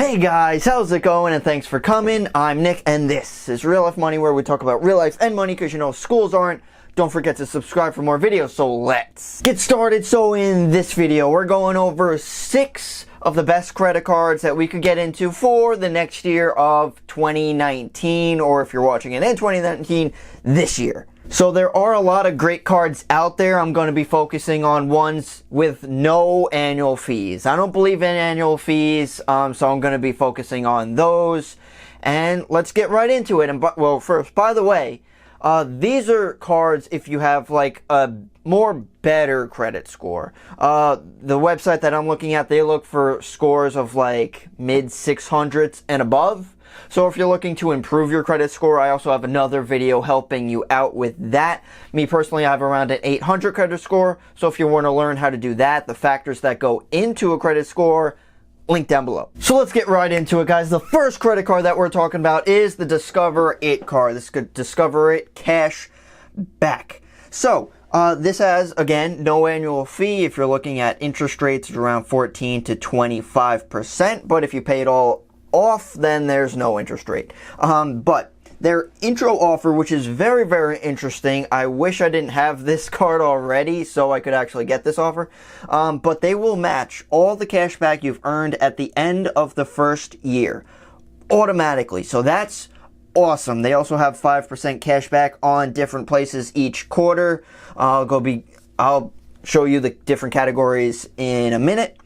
Hey guys, how's it going? And thanks for coming. I'm Nick, and this is Real Life Money, where we talk about real life and money because you know schools aren't. Don't forget to subscribe for more videos, so let's get started. So in this video, we're going over 6 of the best credit cards that we could get into for the next year of 2019, or if you're watching it in 2019, this year. So there are a lot of great cards out there. I'm going to be focusing on ones with no annual fees. I don't believe in annual fees, so I'm going to be focusing on those. And let's get right into it. And well, first, by the way, these are cards if you have like a more better credit score. The website that I'm looking at, they look for scores of like mid 600s and above. So if you're looking to improve your credit score, I also have another video helping you out with that. Me personally, I have around an 800 credit score. So if you want to learn how to do that, the factors that go into a credit score, link down below. So let's get right into it, guys. The first credit card that we're talking about is the Discover It card. This is Discover It Cashback. So this has, again, no annual fee. If you're looking at interest rates, it's around 14 to 25%. But if you pay it all off, then there's no interest rate. But their intro offer, which is very, very interesting. I wish I didn't have this card already so I could actually get this offer. But they will match all the cash back you've earned at the end of the first year automatically. So that's awesome. They also have 5% cash back on different places each quarter. I'll show you the different categories in a minute.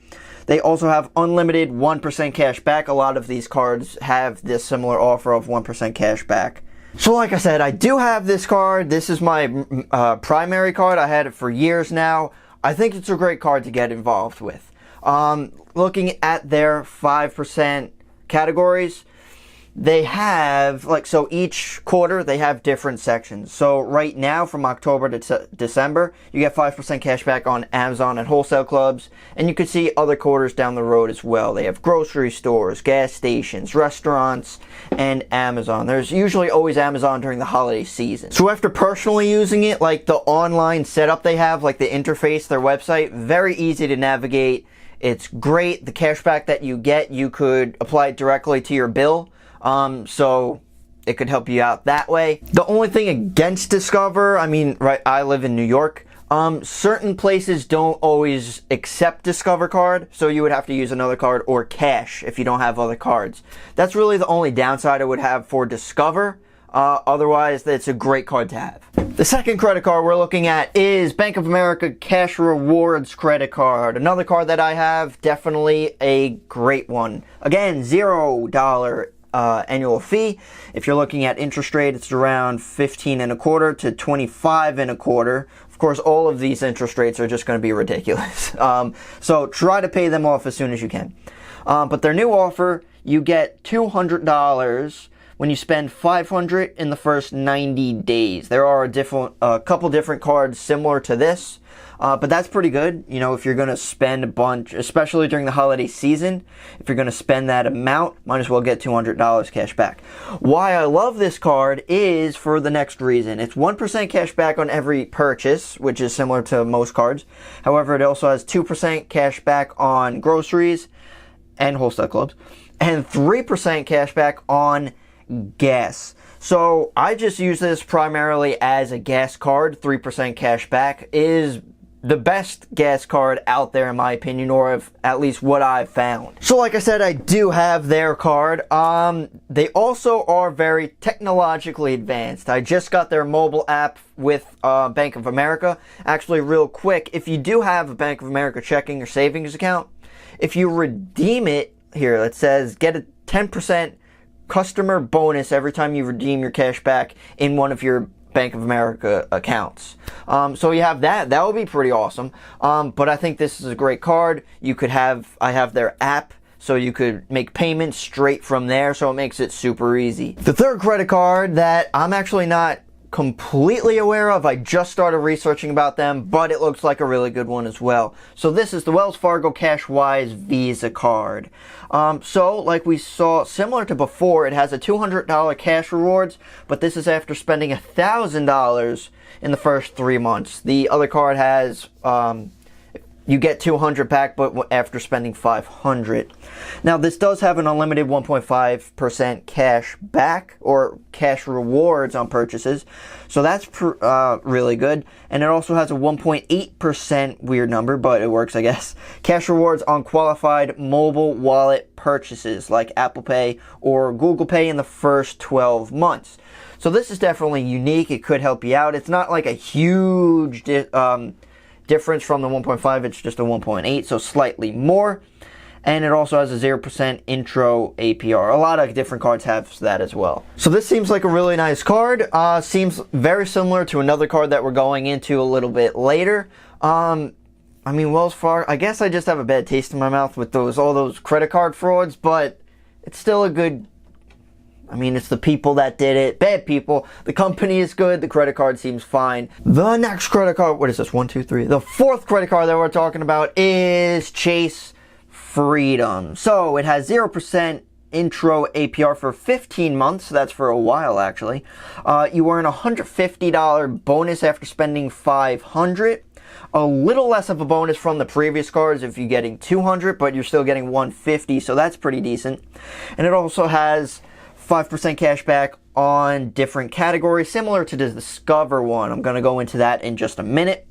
They also have unlimited 1% cash back. A lot of these cards have this similar offer of 1% cash back. So like I said, I do have this card. This is my primary card. I had it for years now. I think it's a great card to get involved with. Looking at their 5% categories, they have, so each quarter they have different sections. So right now, from October to December, you get 5% cash back on Amazon and wholesale clubs. And you can see other quarters down the road as well. They have grocery stores, gas stations, restaurants, and Amazon. There's usually always Amazon during the holiday season. So after personally using it, like the online setup they have, like the interface, their website, very easy to navigate. It's great. The cash back that you get, you could apply it directly to your bill. So it could help you out that way. The only thing against Discover, I live in New York. Certain places don't always accept Discover card, so you would have to use another card or cash if you don't have other cards. That's really the only downside I would have for Discover. Otherwise, it's a great card to have. The second credit card we're looking at is Bank of America Cash Rewards credit card. Another card that I have, definitely a great one. Again, $0 annual fee. If you're looking at interest rate, it's around 15.25% to 25.25%. Of course, all of these interest rates are just going to be ridiculous. So try to pay them off as soon as you can. But their new offer, you get $200 when you spend $500 in the first 90 days. There are a couple different cards similar to this. But that's pretty good, if you're going to spend a bunch, especially during the holiday season. If you're going to spend that amount, might as well get $200 cash back. Why I love this card is for the next reason. It's 1% cash back on every purchase, which is similar to most cards. However, it also has 2% cash back on groceries and wholesale clubs, and 3% cash back on gas. So I just use this primarily as a gas card. 3% cash back is the best gas card out there, in my opinion, or at least what I've found. So like I said, I do have their card. They also are very technologically advanced. I just got their mobile app with Bank of America. Actually, real quick, if you do have a Bank of America checking or savings account, if you redeem it, here it says get a 10% customer bonus every time you redeem your cash back in one of your Bank of America accounts. So you have that. That would be pretty awesome. But I think this is a great card. I have their app, so you could make payments straight from there, so it makes it super easy. The third credit card that I'm actually not completely aware of, I just started researching about them, but it looks like a really good one as well. So this is the Wells Fargo Cashwise Visa card. So like we saw, similar to before, it has a $200 cash rewards, but this is after spending $1,000 in the first 3 months. The other card has you get 200 back, but after spending 500. Now, this does have an unlimited 1.5% cash back or cash rewards on purchases, so that's really good. And it also has a 1.8%, weird number, but it works, I guess, cash rewards on qualified mobile wallet purchases like Apple Pay or Google Pay in the first 12 months. So this is definitely unique. It could help you out. It's not like a huge difference from the 1.5, it's just a 1.8, so slightly more. And it also has a 0% intro APR. A lot of different cards have that as well. So this seems like a really nice card. Seems very similar to another card that we're going into a little bit later. I mean, Wells Fargo, I guess I just have a bad taste in my mouth with all those credit card frauds, but it's still a good, I mean, it's the people that did it. Bad people. The company is good. The credit card seems fine. The next credit card, what is this? 1, 2, 3. The fourth credit card that we're talking about is Chase Freedom. So it has 0% intro APR for 15 months. That's for a while, actually. You earn a $150 bonus after spending $500. A little less of a bonus from the previous cards if you're getting $200, but you're still getting $150, so that's pretty decent. And it also has 5% cash back on different categories, similar to the Discover one. I'm going to go into that in just a minute.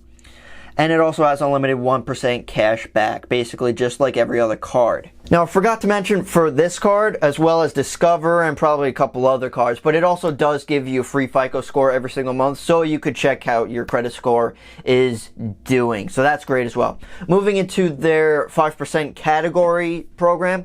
And it also has unlimited 1% cash back, basically just like every other card. Now, I forgot to mention for this card, as well as Discover and probably a couple other cards, but it also does give you a free FICO score every single month, so you could check how your credit score is doing. So that's great as well. Moving into their 5% category program.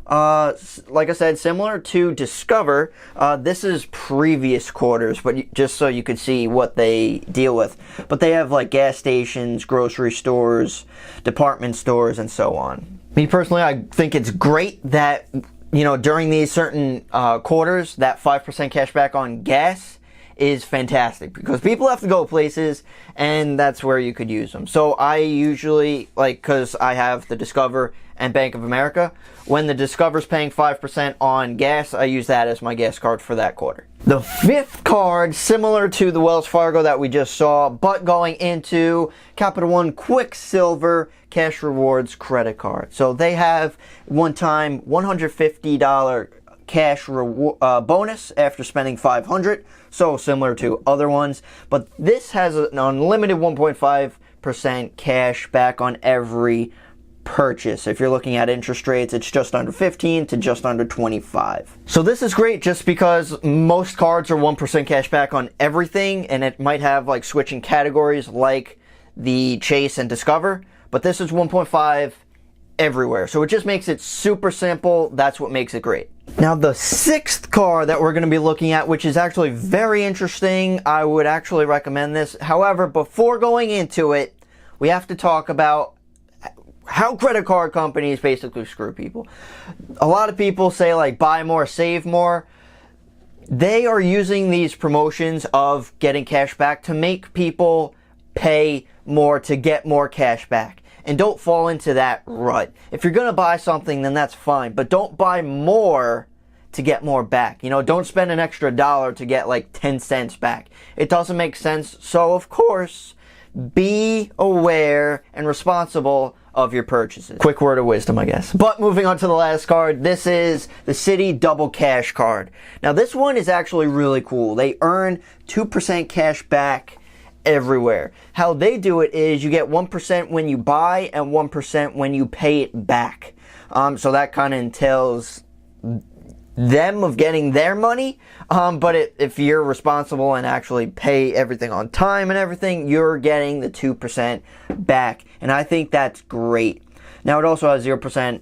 Like I said, similar to Discover, this is previous quarters, but just so you could see what they deal with. But they have like gas stations, grocery stores, department stores, and so on. Me personally, I think it's great that, you know, during these certain quarters, that 5% cash back on gas is fantastic because people have to go places and that's where you could use them. So I usually, like, because I have the Discover and Bank of America, when the Discover's paying 5% on gas, I use that as my gas card for that quarter. The fifth card, similar to the Wells Fargo that we just saw, but going into Capital One Quicksilver Cash Rewards credit card. So they have one-time $150 cash bonus after spending $500, so similar to other ones, but this has an unlimited 1.5% cash back on every purchase. If you're looking at interest rates, it's just under 15 to just under 25. So this is great just because most cards are 1% cash back on everything, and it might have like switching categories like the Chase and Discover, but this is 1.5 everywhere. So it just makes it super simple. That's what makes it great. Now, the sixth card that we're going to be looking at, which is actually very interesting, I would actually recommend this. However, before going into it, we have to talk about how credit card companies basically screw people. A lot of people say like buy more, save more. They are using these promotions of getting cash back to make people pay more to get more cash back. And don't fall into that rut. If you're going to buy something, then that's fine. But don't buy more to get more back. You know, don't spend an extra $1 to get like 10 cents back. It doesn't make sense. So, of course, be aware and responsible of your purchases. Quick word of wisdom, I guess. But moving on to the last card, this is the Citi Double Cash Card. Now, this one is actually really cool. They earn 2% cash back everywhere. How they do it is you get 1% when you buy and 1% when you pay it back. So that kind of entails them of getting their money, but if you're responsible and actually pay everything on time and everything, you're getting the 2% back, and I think that's great. Now, it also has 0%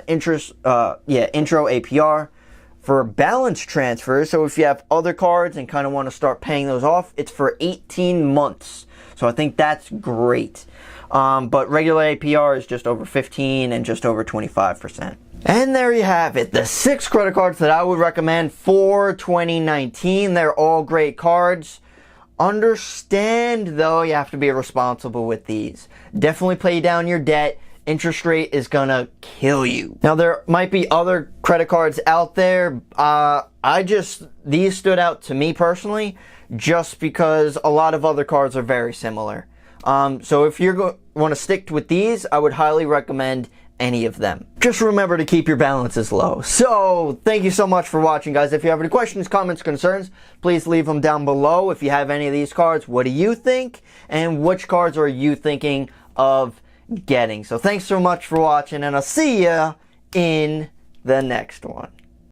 intro APR for balance transfers. So if you have other cards and kind of want to start paying those off, it's for 18 months. So I think that's great. But regular APR is just over 15 and just over 25%. And there you have it, the 6 credit cards that I would recommend for 2019. They're all great cards. Understand, though, you have to be responsible with these. Definitely pay down your debt. Interest rate is gonna kill you. Now, there might be other credit cards out there. These stood out to me personally, just because a lot of other cards are very similar. So if you want to stick with these, I would highly recommend any of them. Just remember to keep your balances low. So thank you so much for watching, guys. If you have any questions, comments, concerns, please leave them down below. If you have any of these cards, what do you think? And which cards are you thinking of getting? So thanks so much for watching, and I'll see ya in the next one.